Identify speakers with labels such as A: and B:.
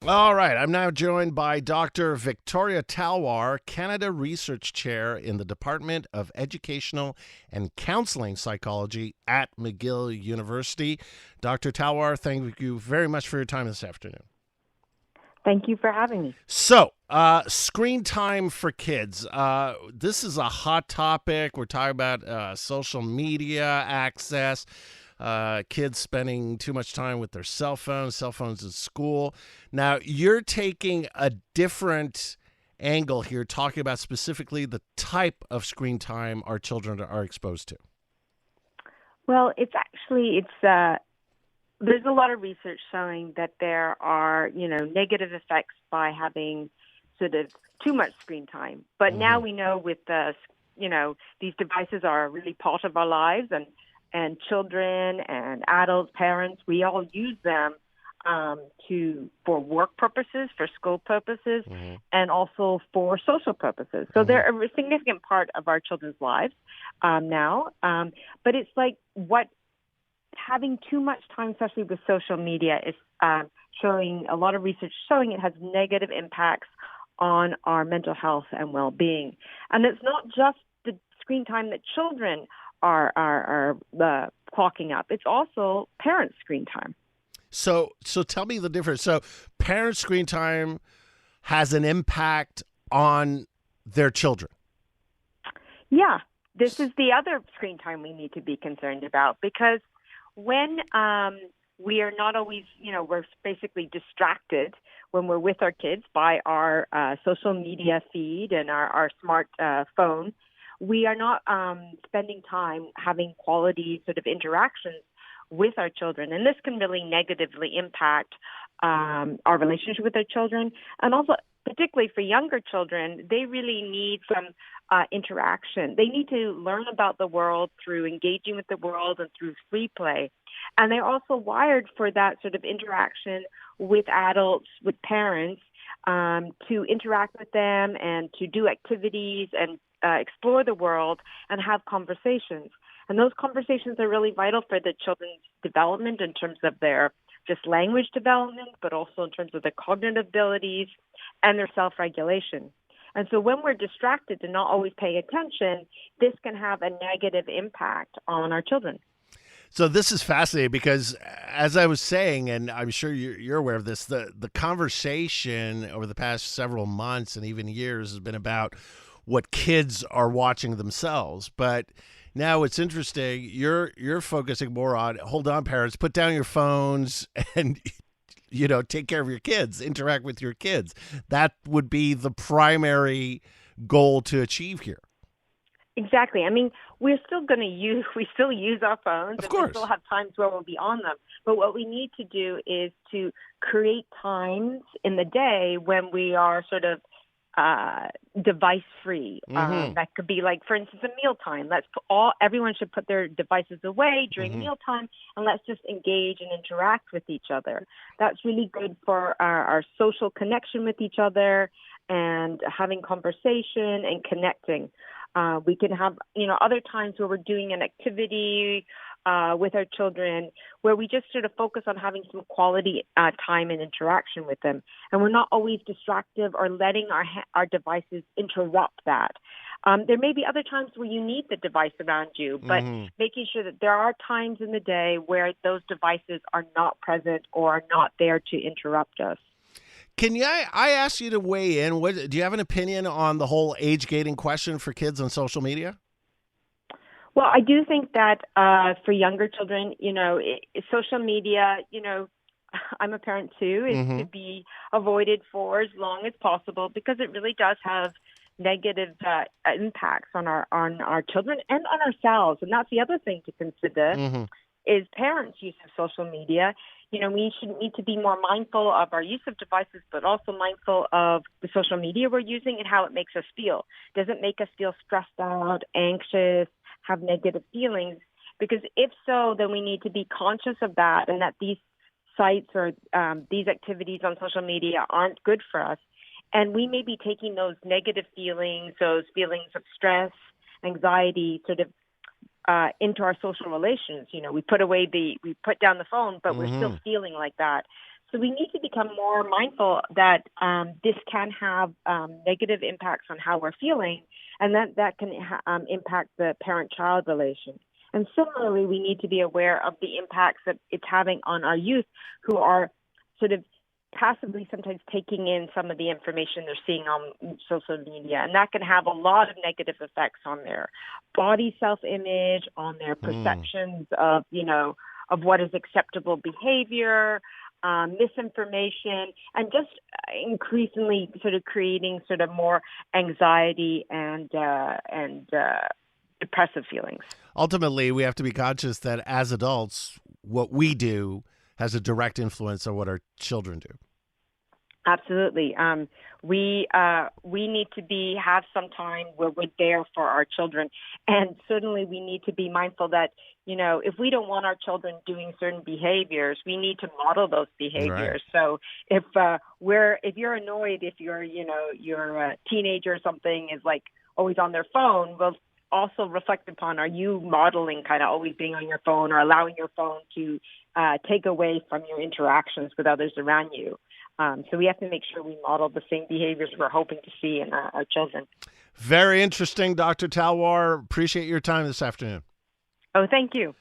A: All right, I'm now joined by Dr. Victoria Talwar, Canada Research Chair in the Department of Educational and Counseling Psychology at McGill University. Dr. Talwar, thank you very much for your time this afternoon.
B: Thank you for having me.
A: Screen time for kids. This is a hot topic. We're talking about social media access, kids spending too much time with their cell phones in school. Now, you're taking a different angle here, talking about specifically the type of screen time our children are exposed to.
B: Well, it's there's a lot of research showing that there are, negative effects by having sort of too much screen time. But now
A: Mm-hmm.
B: we know with these devices are really part of our lives, and children and adults, parents, we all use them for work purposes, for school purposes,
A: Mm-hmm.
B: and also for social purposes. So
A: Mm-hmm.
B: they're a significant part of our children's lives now. But it's like what having too much time, especially with social media, is showing a lot of research showing it has negative impacts on our mental health and well-being. And it's not just the screen time that children are clocking up. It's also parents' screen time.
A: So tell me the difference. So, parent screen time has an impact on their children.
B: Yeah, this is the other screen time we need to be concerned about because when we are not always, we're basically distracted when we're with our kids by our social media feed and our smart phone. We are not spending time having quality sort of interactions with our children. And this can really negatively impact our relationship with our children. And also, particularly for younger children, they really need some interaction. They need to learn about the world through engaging with the world and through free play. And they're also wired for that sort of interaction with adults, with parents, to interact with them and to do activities and explore the world and have conversations. And those conversations are really vital for the children's development in terms of their just language development, but also in terms of their cognitive abilities and their self-regulation. And so when we're distracted and not always paying attention, this can have a negative impact on our children.
A: So this is fascinating because, as I was saying, and I'm sure you're aware of this, the conversation over the past several months and even years has been about what kids are watching themselves. But now it's interesting. You're focusing more on hold on, parents, put down your phones and take care of your kids, interact with your kids. That would be the primary goal to achieve here.
B: Exactly. I mean, we still use our phones
A: Of
B: and we still
A: course.
B: have times where we'll be on them. But what we need to do is to create times in the day when we are sort of device free.
A: Mm-hmm.
B: That could be like, for instance, a mealtime. Everyone should put their devices away during
A: Mm-hmm.
B: mealtime and let's just engage and interact with each other. That's really good for our social connection with each other and having conversation and connecting. We can have, other times where we're doing an activity with our children where we just sort of focus on having some quality time and interaction with them. And we're not always distractive or letting our devices interrupt that. There may be other times where you need the device around you, but
A: Mm-hmm.
B: making sure that there are times in the day where those devices are not present or are not there to interrupt us.
A: I ask you to weigh in? What do you have an opinion on the whole age gating question for kids on social media?
B: Well, I do think that for younger children, social media, I'm a parent too, is
A: Mm-hmm.
B: to be avoided for as long as possible because it really does have negative impacts on our children and on ourselves. And that's the other thing to consider
A: Mm-hmm.
B: is parents' use of social media. We should need to be more mindful of our use of devices, but also mindful of the social media we're using and how it makes us feel. Does it make us feel stressed out, anxious, have negative feelings? Because if so, then we need to be conscious of that and that these sites or these activities on social media aren't good for us. And we may be taking those negative feelings, those feelings of stress, anxiety, sort of into our social relations. We put down the phone, but we're still
A: Mm-hmm.
B: feeling like that. So we need to become more mindful that this can have negative impacts on how we're feeling, and that can impact the parent-child relation. And similarly, we need to be aware of the impacts that it's having on our youth who are sort of passively sometimes taking in some of the information they're seeing on social media. And that can have a lot of negative effects on their body self-image, on their perceptions of, of what is acceptable behavior, misinformation, and just increasingly sort of creating sort of more anxiety and depressive feelings.
A: Ultimately, we have to be conscious that as adults, what we do has a direct influence on what our children do.
B: Absolutely. We need to have some time where we're there for our children, and certainly we need to be mindful that if we don't want our children doing certain behaviors, we need to model those behaviors.
A: Right.
B: So if you're annoyed if your teenager or something is like always on their phone, well, also reflect upon, are you modeling kind of always being on your phone or allowing your phone to take away from your interactions with others around you? So we have to make sure we model the same behaviors we're hoping to see in our children.
A: Very interesting, Dr. Talwar. Appreciate your time this afternoon.
B: Oh, thank you.